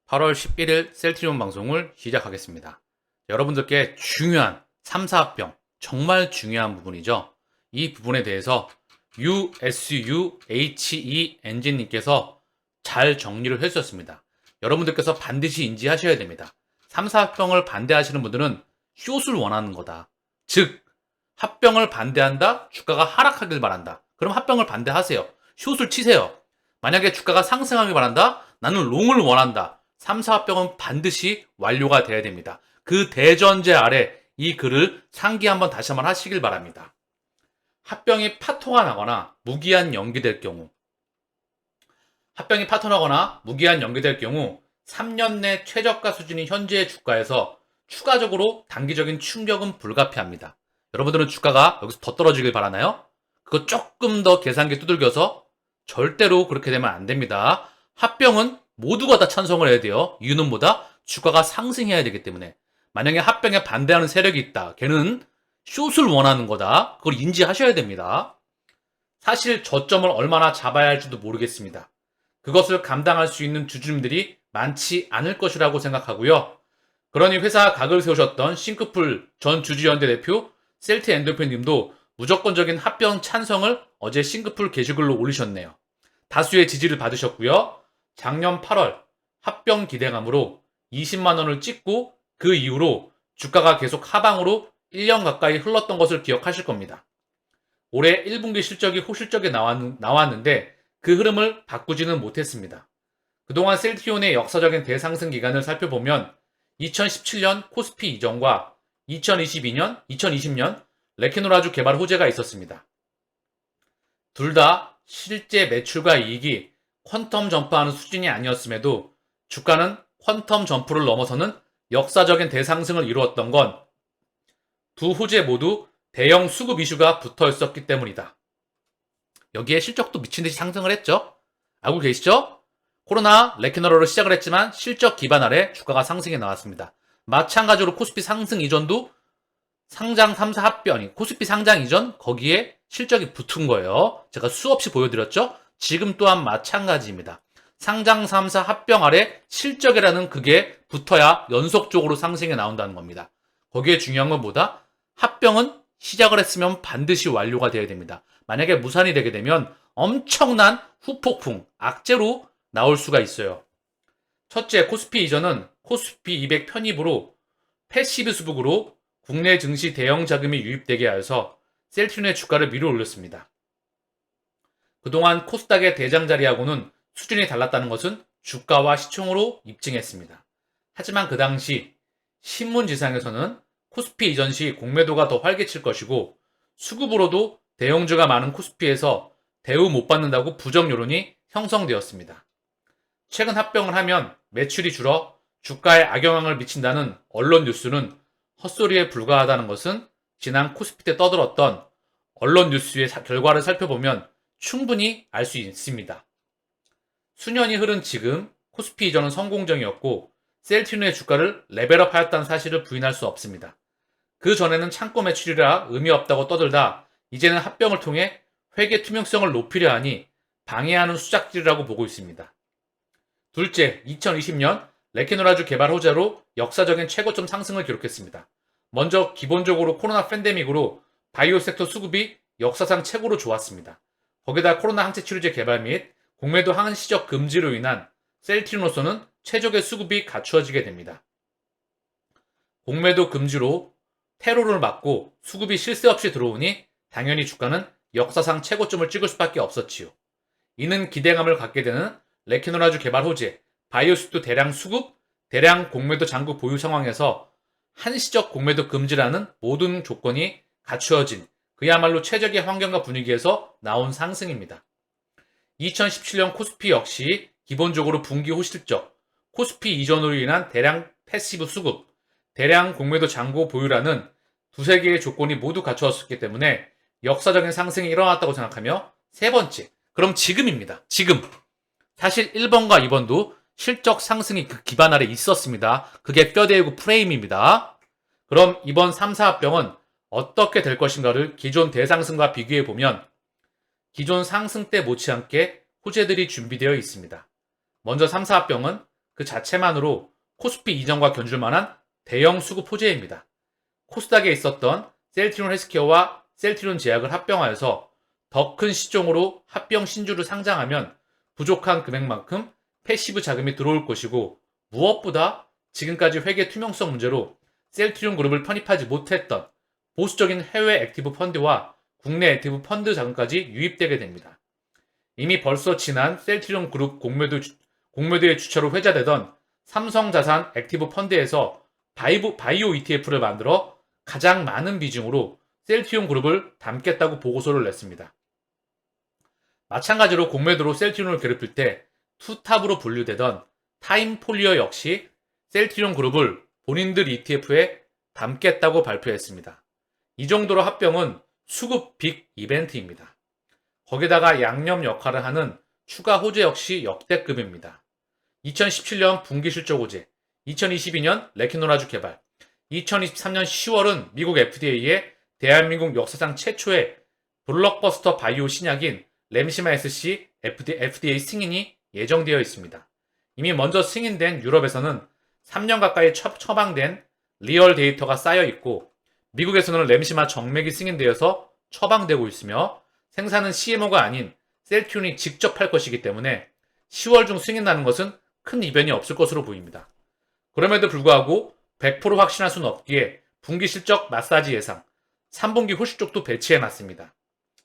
8월 11일 셀트리온 방송을 시작하겠습니다. 여러분들께 중요한 3, 4합병, 정말 중요한 부분이죠. 이 부분에 대해서 USUHE 엔진님께서 잘 정리를 해주셨습니다. 여러분들께서 반드시 인지하셔야 됩니다. 3, 4합병을 반대하시는 분들은 숏을 원하는 거다. 즉, 합병을 반대한다? 주가가 하락하길 바란다. 그럼 합병을 반대하세요. 숏을 치세요. 만약에 주가가 상승하길 바란다? 나는 롱을 원한다. 3, 4합병은 반드시 완료가 돼야 됩니다. 그 대전제 아래 이 글을 상기 다시 한번 하시길 바랍니다. 합병이 파토가 나거나 무기한 연기될 경우, 합병이 파토나거나 무기한 연기될 경우 3년 내 최저가 수준인 현재의 주가에서 추가적으로 단기적인 충격은 불가피합니다. 여러분들은 주가가 여기서 더 떨어지길 바라나요? 그거 조금 더 계산기 두들겨서 절대로 그렇게 되면 안 됩니다. 합병은 모두가 다 찬성을 해야 돼요. 이유는 뭐다? 주가가 상승해야 되기 때문에. 만약에 합병에 반대하는 세력이 있다. 걔는 숏을 원하는 거다. 그걸 인지하셔야 됩니다. 사실 저점을 얼마나 잡아야 할지도 모르겠습니다. 그것을 감당할 수 있는 주주님들이 많지 않을 것이라고 생각하고요. 그러니 회사 각을 세우셨던 싱크풀 전 주주연대 대표 셀트 엔돌핀 님도 무조건적인 합병 찬성을 어제 싱크풀 게시글로 올리셨네요. 다수의 지지를 받으셨고요. 작년 8월 합병 기대감으로 20만 원을 찍고 그 이후로 주가가 계속 하방으로 1년 가까이 흘렀던 것을 기억하실 겁니다. 올해 1분기 실적이 호실적에 나왔는데 그 흐름을 바꾸지는 못했습니다. 그동안 셀트리온의 역사적인 대상승 기간을 살펴보면 2017년 코스피 이전과 2020년 레케노라주 개발 호재가 있었습니다. 둘 다 실제 매출과 이익이 퀀텀 점프하는 수준이 아니었음에도 주가는 퀀텀 점프를 넘어서는 역사적인 대상승을 이루었던 건 두 호재 모두 대형 수급 이슈가 붙어 있었기 때문이다. 여기에 실적도 미친 듯이 상승을 했죠. 알고 계시죠? 코로나 레케너로를 시작을 했지만 실적 기반 아래 주가가 상승해 나왔습니다. 마찬가지로 코스피 상승 이전도 상장 3사 합병이 코스피 상장 이전 거기에 실적이 붙은 거예요. 제가 수없이 보여드렸죠. 지금 또한 마찬가지입니다. 상장 3사 합병 아래 실적이라는 그게 붙어야 연속적으로 상승해 나온다는 겁니다. 거기에 중요한 건 뭐다? 합병은 시작을 했으면 반드시 완료가 돼야 됩니다. 만약에 무산이 되게 되면 엄청난 후폭풍, 악재로 나올 수가 있어요. 첫째, 코스피 이전은 코스피 200 편입으로 패시브 수급으로 국내 증시 대형 자금이 유입되게 하여서 셀트리온의 주가를 밀어 올렸습니다. 그동안 코스닥의 대장 자리하고는 수준이 달랐다는 것은 주가와 시총으로 입증했습니다. 하지만 그 당시 신문지상에서는 코스피 이전 시 공매도가 더 활개칠 것이고 수급으로도 대형주가 많은 코스피에서 대우 못 받는다고 부정 여론이 형성되었습니다. 최근 합병을 하면 매출이 줄어 주가에 악영향을 미친다는 언론 뉴스는 헛소리에 불과하다는 것은 지난 코스피 때 떠들었던 언론 뉴스의 결과를 살펴보면 충분히 알 수 있습니다. 수년이 흐른 지금 코스피 이전은 성공적이었고 셀트리온의 주가를 레벨업하였다는 사실을 부인할 수 없습니다. 그 전에는 창고 매출이라 의미 없다고 떠들다 이제는 합병을 통해 회계 투명성을 높이려 하니 방해하는 수작질이라고 보고 있습니다. 둘째, 2020년 레케노라주 개발 호재로 역사적인 최고점 상승을 기록했습니다. 먼저 기본적으로 코로나 팬데믹으로 바이오 섹터 수급이 역사상 최고로 좋았습니다. 거기다 코로나 항체 치료제 개발 및 공매도 한시적 금지로 인한 셀트리온으로서는 최적의 수급이 갖추어지게 됩니다. 공매도 금지로 테러를 막고 수급이 쉴 새 없이 들어오니 당연히 주가는 역사상 최고점을 찍을 수밖에 없었지요. 이는 기대감을 갖게 되는 레케노라주 개발 호재, 바이오스도 대량 수급, 대량 공매도 잔고 보유 상황에서 한시적 공매도 금지라는 모든 조건이 갖추어진 그야말로 최적의 환경과 분위기에서 나온 상승입니다. 2017년 코스피 역시 기본적으로 분기 호실적, 코스피 이전으로 인한 대량 패시브 수급, 대량 공매도 잔고 보유라는 두세 개의 조건이 모두 갖추었기 때문에 역사적인 상승이 일어났다고 생각하며 세 번째, 그럼 지금입니다. 지금. 사실 1번과 2번도 실적 상승이 그 기반 아래 있었습니다. 그게 뼈대고 프레임입니다. 그럼 이번 3, 4합병은 어떻게 될 것인가를 기존 대상승과 비교해 보면 기존 상승 때 못지않게 호재들이 준비되어 있습니다. 먼저 3, 4합병은 그 자체만으로 코스피 이전과 견줄 만한 대형 수급 호재입니다. 코스닥에 있었던 셀트리온 헬스케어와 셀트리온 제약을 합병하여서 더 큰 시종으로 합병 신주를 상장하면 부족한 금액만큼 패시브 자금이 들어올 것이고, 무엇보다 지금까지 회계 투명성 문제로 셀트리온 그룹을 편입하지 못했던 보수적인 해외 액티브 펀드와 국내 액티브 펀드 자금까지 유입되게 됩니다. 이미 벌써 지난 셀트리온 그룹 공매도의 주체로 회자되던 삼성자산 액티브 펀드에서 바이오 ETF를 만들어 가장 많은 비중으로 셀트리온 그룹을 담겠다고 보고서를 냈습니다. 마찬가지로 공매도로 셀트리온을 괴롭힐 때 투탑으로 분류되던 타임폴리어 역시 셀트리온 그룹을 본인들 ETF에 담겠다고 발표했습니다. 이 정도로 합병은 수급 빅 이벤트입니다. 거기다가 양념 역할을 하는 추가 호재 역시 역대급입니다. 2017년 분기 실적 호재, 2022년 레키노라주 개발, 2023년 10월은 미국 FDA의 대한민국 역사상 최초의 블록버스터 바이오 신약인 램시마 SC FDA 승인이 예정되어 있습니다. 이미 먼저 승인된 유럽에서는 3년 가까이 처방된 리얼 데이터가 쌓여 있고, 미국에서는 램시마 정맥이 승인되어서 처방되고 있으며 생산은 CMO가 아닌 셀트리온이 직접 할 것이기 때문에 10월 중 승인나는 것은 큰 이변이 없을 것으로 보입니다. 그럼에도 불구하고 100% 확신할 수는 없기에 분기 실적 마사지 예상, 3분기 후실 쪽도 배치해놨습니다.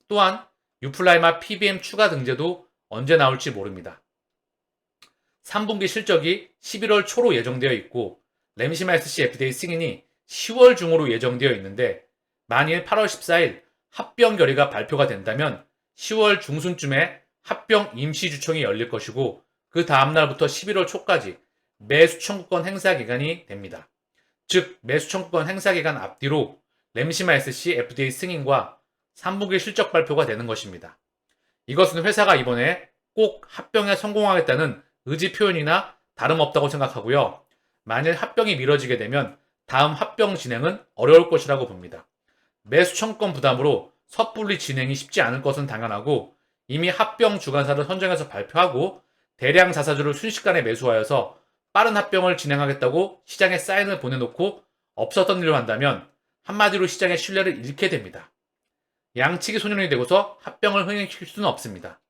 또한 유플라이마 PBM 추가 등재도 언제 나올지 모릅니다. 3분기 실적이 11월 초로 예정되어 있고, 램시마 SC FDA 승인이 10월 중으로 예정되어 있는데, 만일 8월 14일 합병 결의가 발표가 된다면 10월 중순쯤에 합병 임시주총이 열릴 것이고, 그 다음날부터 11월 초까지 매수 청구권 행사 기간이 됩니다. 즉, 매수 청구권 행사 기간 앞뒤로 램시마 SC FDA 승인과 3분기 실적 발표가 되는 것입니다. 이것은 회사가 이번에 꼭 합병에 성공하겠다는 의지 표현이나 다름없다고 생각하고요. 만일 합병이 미뤄지게 되면 다음 합병 진행은 어려울 것이라고 봅니다. 매수 청구권 부담으로 섣불리 진행이 쉽지 않을 것은 당연하고, 이미 합병 주관사를 선정해서 발표하고 대량 자사주를 순식간에 매수하여서 빠른 합병을 진행하겠다고 시장에 사인을 보내놓고 없었던 일로 한다면 한마디로 시장의 신뢰를 잃게 됩니다. 양측이 소년이 되고서 합병을 흥행시킬 수는 없습니다.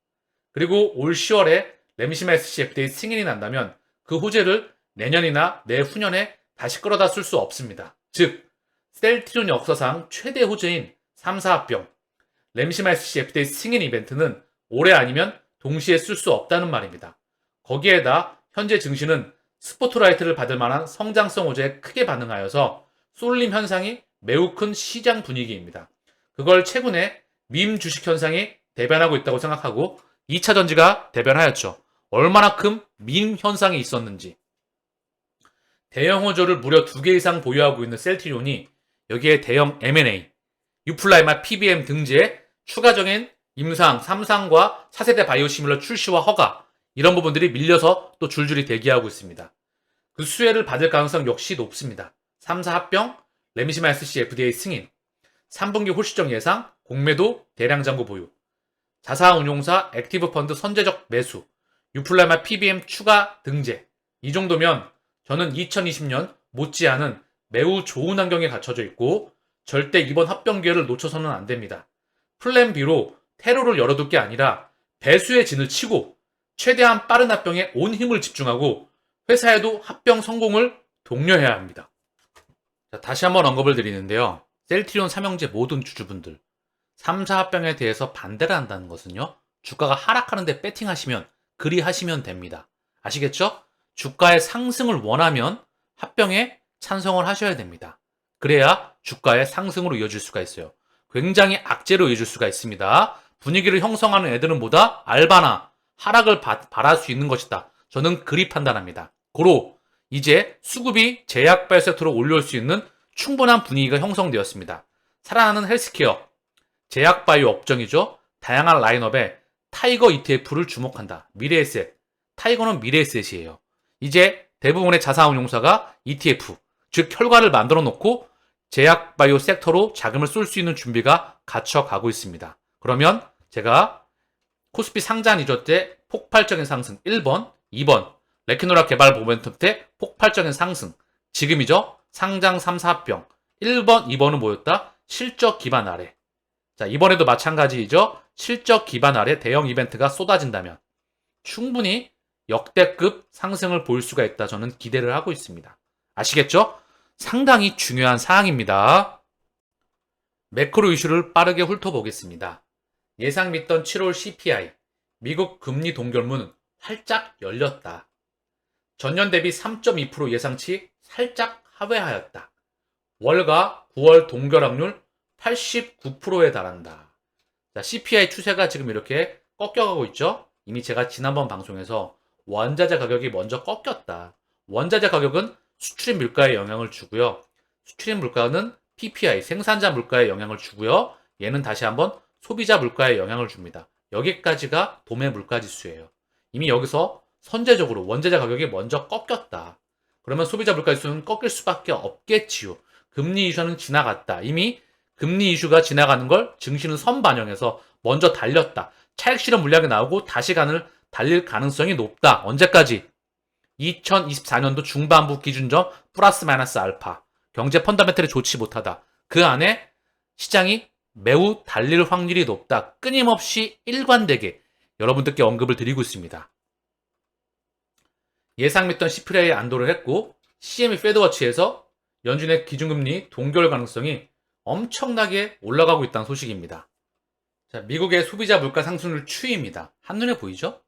그리고 올 10월에 램시마 SC FDA 승인이 난다면 그 호재를 내년이나 내후년에 다시 끌어다 쓸 수 없습니다. 즉, 셀트리온 역사상 최대 호재인 3사 합병, 램시마 SC FDA 승인 이벤트는 올해 아니면 동시에 쓸 수 없다는 말입니다. 거기에다 현재 증시는 스포트라이트를 받을 만한 성장성 호재에 크게 반응하여서 쏠림 현상이 매우 큰 시장 분위기입니다. 그걸 최근에 밈 주식 현상이 대변하고 있다고 생각하고 2차 전지가 대변하였죠. 얼마나 큰 밈 현상이 있었는지. 대형 호조를 무려 2개 이상 보유하고 있는 셀트리온이 여기에 대형 M&A, 유플라이마 PBM 등지에 추가적인 임상, 3상과 4세대 바이오시밀러 출시와 허가, 이런 부분들이 밀려서 또 줄줄이 대기하고 있습니다. 그 수혜를 받을 가능성 역시 높습니다. 3사 합병, 램시마 SC FDA 승인, 3분기 홀시정 예상, 공매도 대량 잔고 보유, 자사운용사 액티브 펀드 선제적 매수, 유플라이마 PBM 추가 등재. 이 정도면 저는 2020년 못지않은 매우 좋은 환경에 갖춰져 있고 절대 이번 합병 기회를 놓쳐서는 안 됩니다. 플랜 B로 테러를 열어둘 게 아니라 배수의 진을 치고 최대한 빠른 합병에 온 힘을 집중하고 회사에도 합병 성공을 독려해야 합니다. 자, 다시 한번 언급을 드리는데요. 셀트리온 삼형제 모든 주주분들, 3사 합병에 대해서 반대를 한다는 것은요, 주가가 하락하는데 배팅하시면 그리 하시면 됩니다. 아시겠죠? 주가의 상승을 원하면 합병에 찬성을 하셔야 됩니다. 그래야 주가의 상승으로 이어질 수가 있어요. 굉장히 악재로 이어질 수가 있습니다. 분위기를 형성하는 애들은 뭐다? 알바나 하락을 바랄 수 있는 것이다. 저는 그리 판단합니다. 고로 이제 수급이 제약바이오 섹터로 올려올 수 있는 충분한 분위기가 형성되었습니다. 살아나는 헬스케어, 제약바이오 업종이죠. 다양한 라인업에 타이거 ETF를 주목한다. 미래에셋, 타이거는 미래에셋이에요. 이제 대부분의 자사운용사가 ETF, 즉 혈과를 만들어 놓고 제약바이오 섹터로 자금을 쏠 수 있는 준비가 갖춰가고 있습니다. 그러면 제가 코스피 상장 이전 때 폭발적인 상승 1번, 2번 레퀴노라 개발 모멘텀 때 폭발적인 상승. 지금이죠. 상장 3, 4병. 1번, 2번은 뭐였다? 실적 기반 아래. 자, 이번에도 마찬가지이죠. 실적 기반 아래 대형 이벤트가 쏟아진다면 충분히 역대급 상승을 보일 수가 있다. 저는 기대를 하고 있습니다. 아시겠죠? 상당히 중요한 사항입니다. 매크로 이슈를 빠르게 훑어보겠습니다. 예상 믿던 7월 CPI, 미국 금리 동결문 활짝 열렸다. 전년 대비 3.2% 예상치 살짝 하회하였다. 월가 9월 동결 확률 89%에 달한다. 자, CPI 추세가 지금 이렇게 꺾여가고 있죠? 이미 제가 지난번 방송에서 원자재 가격이 먼저 꺾였다. 원자재 가격은 수출입 물가에 영향을 주고요. 수출입 물가는 PPI, 생산자 물가에 영향을 주고요. 얘는 다시 한번 소비자 물가에 영향을 줍니다. 여기까지가 도매 물가지수예요. 이미 여기서 선제적으로 원자재 가격이 먼저 꺾였다. 그러면 소비자 물가지수는 꺾일 수밖에 없겠지요. 금리 이슈는 지나갔다. 이미 금리 이슈가 지나가는 걸 증시는 선반영해서 먼저 달렸다. 차익 실현 물량이 나오고 다시 달릴 가능성이 높다. 언제까지? 2024년도 중반부 기준점 플러스 마이너스 알파. 경제 펀더멘털이 좋지 못하다. 그 안에 시장이 매우 달릴 확률이 높다. 끊임없이 일관되게 여러분들께 언급을 드리고 있습니다. 예상 믿던 CPI에 안도를 했고 CME 패드워치에서 연준의 기준금리 동결 가능성이 엄청나게 올라가고 있다는 소식입니다. 자, 미국의 소비자 물가 상승률 추이입니다. 한눈에 보이죠?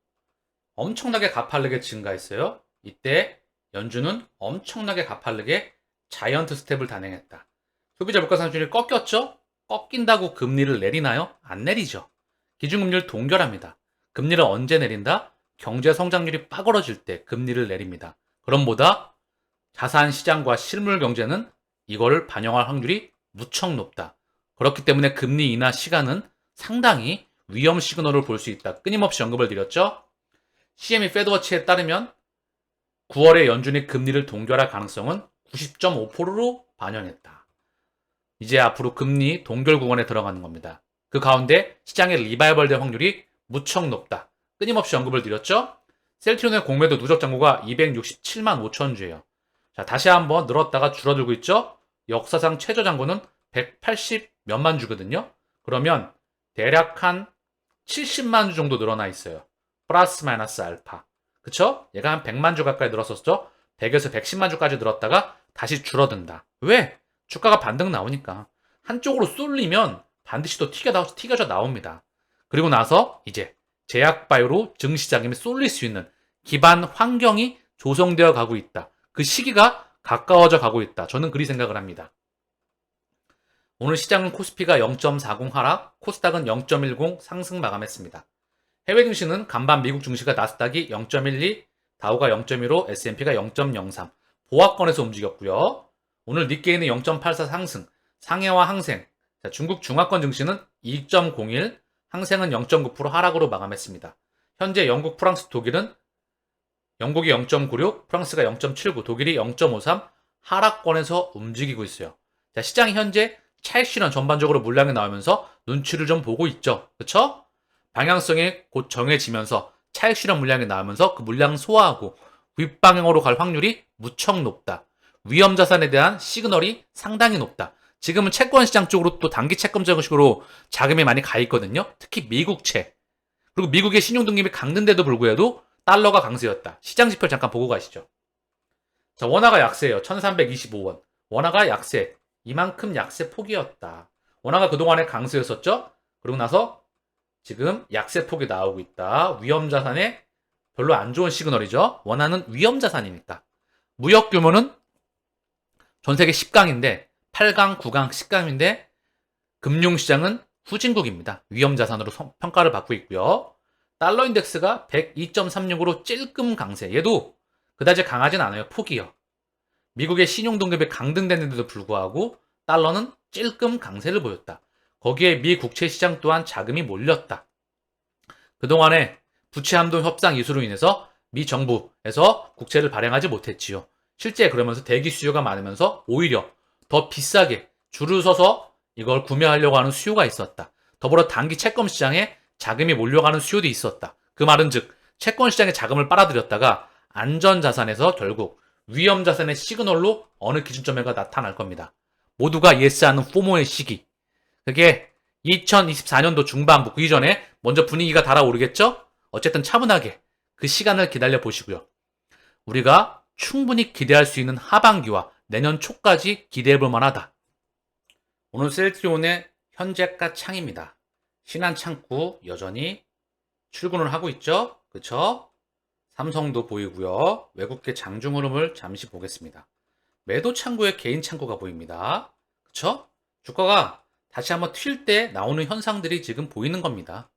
엄청나게 가파르게 증가했어요. 이때 연준은 엄청나게 가파르게 자이언트 스텝을 단행했다. 소비자 물가 상승률이 꺾였죠? 꺾인다고 금리를 내리나요? 안 내리죠. 기준금리를 동결합니다. 금리를 언제 내린다? 경제 성장률이 빠그러질 때 금리를 내립니다. 그럼 뭐다? 자산 시장과 실물 경제는 이거를 반영할 확률이 무척 높다. 그렇기 때문에 금리 인하 시간은 상당히 위험 시그널을 볼 수 있다. 끊임없이 언급을 드렸죠? CME 패드워치에 따르면 9월에 연준이 금리를 동결할 가능성은 90.5%로 반영했다. 이제 앞으로 금리 동결 구간에 들어가는 겁니다. 그 가운데 시장의 리바이벌될 확률이 무척 높다. 끊임없이 언급을 드렸죠? 셀트리온의 공매도 누적 잔고가 267만 5천 주예요. 자, 다시 한번 늘었다가 줄어들고 있죠? 역사상 최저 잔고는 180 몇만 주거든요. 그러면 대략 한 70만 주 정도 늘어나 있어요. 플러스 마이너스 알파. 그쵸? 얘가 한 100만 주 가까이 늘었었죠? 100에서 110만 주까지 늘었다가 다시 줄어든다. 왜? 주가가 반등 나오니까. 한쪽으로 쏠리면 반드시 또 튀겨져 나옵니다. 그리고 나서 이제 제약바이오로 증시자금이 쏠릴 수 있는 기반 환경이 조성되어 가고 있다. 그 시기가 가까워져 가고 있다. 저는 그리 생각을 합니다. 오늘 시장은 코스피가 0.40 하락, 코스닥은 0.10 상승 마감했습니다. 해외 증시는 간밤 미국 증시가 나스닥이 0.12, 다우가 0.15, S&P가 0.03, 보합권에서 움직였고요. 오늘 니케이는 0.84 상승, 상해와 항생, 중국 중화권 증시는 2.01, 항생은 0.9% 하락으로 마감했습니다. 현재 영국, 프랑스, 독일은 영국이 0.96, 프랑스가 0.79, 독일이 0.53 하락권에서 움직이고 있어요. 자, 시장이 현재 차익 실현 전반적으로 물량이 나오면서 눈치를 좀 보고 있죠. 그렇죠? 방향성이 곧 정해지면서 차익 실현 물량이 나오면서 그 물량 소화하고 윗방향으로 갈 확률이 무척 높다. 위험 자산에 대한 시그널이 상당히 높다. 지금은 채권 시장 쪽으로 또 단기 채권적으로 자금이 많이 가 있거든요. 특히 미국채. 그리고 미국의 신용 등급이 강등돼도 불구해도 달러가 강세였다. 시장 지표를 잠깐 보고 가시죠. 자, 원화가 약세예요. 1325원. 원화가 약세. 이만큼 약세 폭이었다. 원화가 그동안에 강세였었죠? 그러고 나서 지금 약세 폭이 나오고 있다. 위험 자산에 별로 안 좋은 시그널이죠. 원화는 위험 자산이니까. 무역 규모는 전 세계 10강인데 8강, 9강, 10강인데 금융시장은 후진국입니다. 위험 자산으로 평가를 받고 있고요. 달러 인덱스가 102.36으로 찔끔 강세. 얘도 그다지 강하진 않아요. 폭이요. 미국의 신용 등급이 강등됐는데도 불구하고 달러는 찔끔 강세를 보였다. 거기에 미 국채 시장 또한 자금이 몰렸다. 그동안에 부채 함도 협상 이슈로 인해서 미 정부에서 국채를 발행하지 못했지요. 실제 그러면서 대기 수요가 많으면서 오히려 더 비싸게 줄을 서서 이걸 구매하려고 하는 수요가 있었다. 더불어 단기 채권 시장에 자금이 몰려가는 수요도 있었다. 그 말은 즉 채권 시장에 자금을 빨아들였다가 안전자산에서 결국 위험자산의 시그널로 어느 기준점에가 나타날 겁니다. 모두가 예스하는 포모의 시기. 그게 2024년도 중반부 그 이전에 먼저 분위기가 달아오르겠죠? 어쨌든 차분하게 그 시간을 기다려 보시고요. 우리가 충분히 기대할 수 있는 하반기와 내년 초까지 기대해 볼 만하다. 오늘 셀트리온의 현재가 창입니다. 신한 창구 여전히 출근을 하고 있죠? 그쵸? 삼성도 보이고요. 외국계 장중 흐름을 잠시 보겠습니다. 매도 창구에 개인 창구가 보입니다. 그쵸? 주가가 다시 한번 튈 때 나오는 현상들이 지금 보이는 겁니다.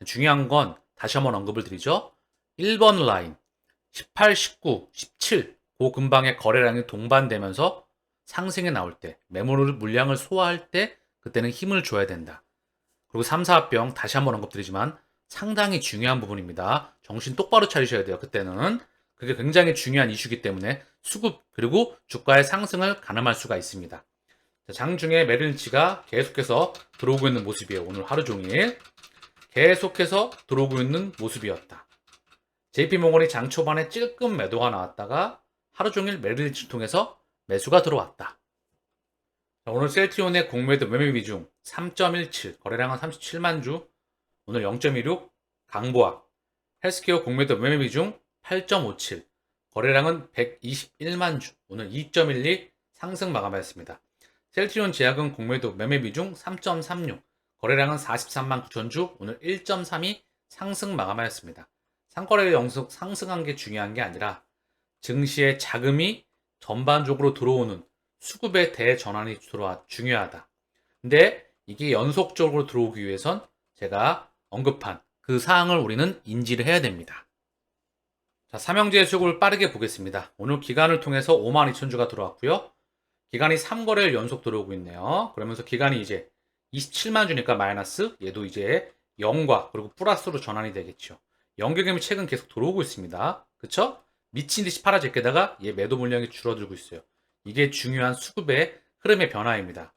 중요한 건 다시 한번 언급을 드리죠. 1번 라인 18, 19, 17 그 근방의 거래량이 동반되면서 상승에 나올 때 매물 물량을 소화할 때 그때는 힘을 줘야 된다. 그리고 3, 4합병 다시 한번 언급드리지만 상당히 중요한 부분입니다. 정신 똑바로 차리셔야 돼요. 그때는 그게 굉장히 중요한 이슈이기 때문에 수급 그리고 주가의 상승을 가늠할 수가 있습니다. 장중에 메릴린치가 계속해서 들어오고 있는 모습이에요. 오늘 하루 종일 계속해서 들어오고 있는 모습이었다. JP모건이 장 초반에 찔끔 매도가 나왔다가 하루 종일 메릴린치를 통해서 매수가 들어왔다. 오늘 셀트리온의 공매도 매매 비중 3.17, 거래량은 37만 주, 오늘 0.16, 강보학, 헬스케어 공매도 매매 비중 8.57, 거래량은 121만 주, 오늘 2.12 상승 마감하였습니다. 셀트리온 제약은 공매도 매매 비중 3.36, 거래량은 43만 9천 주, 오늘 1.32 상승 마감하였습니다. 상거래 영속 상승한 게 중요한 게 아니라 증시의 자금이 전반적으로 들어오는 수급의 대전환이 중요하다. 근데 이게 연속적으로 들어오기 위해선 제가 언급한 그 사항을 우리는 인지를 해야 됩니다. 자, 삼형제의 수급을 빠르게 보겠습니다. 오늘 기간을 통해서 52,000주가 들어왔고요. 기간이 3거래일 연속 들어오고 있네요. 그러면서 기간이 이제 27만 주니까 마이너스, 얘도 이제 0과 그리고 플러스로 전환이 되겠죠. 연결금이 최근 계속 들어오고 있습니다. 그쵸? 미친 듯이 팔아제게다가 얘 매도 물량이 줄어들고 있어요. 이게 중요한 수급의 흐름의 변화입니다.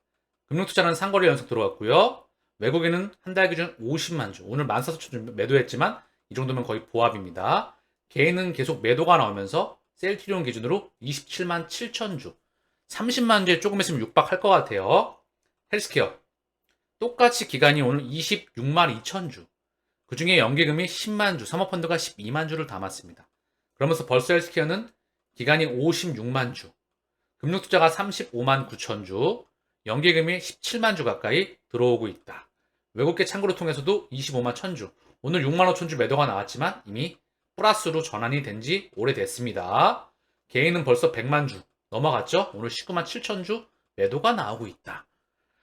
금융투자는 3거래 연속 들어왔고요. 외국인은 한 달 기준 50만 주. 오늘 14,000주 매도했지만 이 정도면 거의 보합입니다. 개인은 계속 매도가 나오면서 셀트리온 기준으로 27만 7천 주. 30만 주에 조금 있으면 육박할 것 같아요. 헬스케어. 똑같이 기간이 오늘 26만 2천 주. 그 중에 연계금이 10만 주, 사모펀드가 12만 주를 담았습니다. 그러면서 벌써 헬스케어는 기간이 56만 주, 금융투자가 35만 9천 주, 연계금이 17만 주 가까이 들어오고 있다. 외국계 창구를 통해서도 25만 1천 주, 오늘 6만 5천 주 매도가 나왔지만 이미 플러스로 전환이 된 지 오래됐습니다. 개인은 벌써 100만 주 넘어갔죠? 오늘 19만 7천 주 매도가 나오고 있다.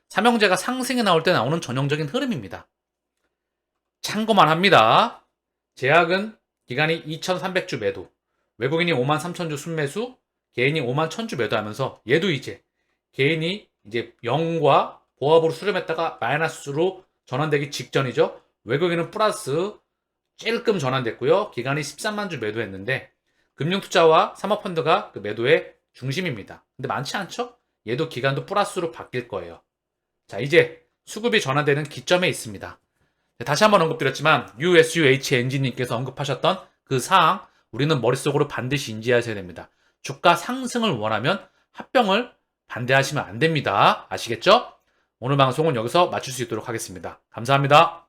삼형제가 상승에 나올 때 나오는 전형적인 흐름입니다. 참고만 합니다. 제약은 기간이 2,300주 매도, 외국인이 5만 3천 주 순매수, 개인이 5만 1천 주 매도하면서 얘도 이제 개인이 이제 0과 보합으로 수렴했다가 마이너스로 전환되기 직전이죠. 외국인은 플러스 찔끔 전환됐고요. 기간이 13만 주 매도했는데 금융투자와 사모펀드가 그 매도의 중심입니다. 근데 많지 않죠? 얘도 기간도 플러스로 바뀔 거예요. 자, 이제 수급이 전환되는 기점에 있습니다. 다시 한번 언급드렸지만 USUH 엔진님께서 언급하셨던 그 사항 우리는 머릿속으로 반드시 인지하셔야 됩니다. 주가 상승을 원하면 합병을 반대하시면 안 됩니다. 아시겠죠? 오늘 방송은 여기서 마칠 수 있도록 하겠습니다. 감사합니다.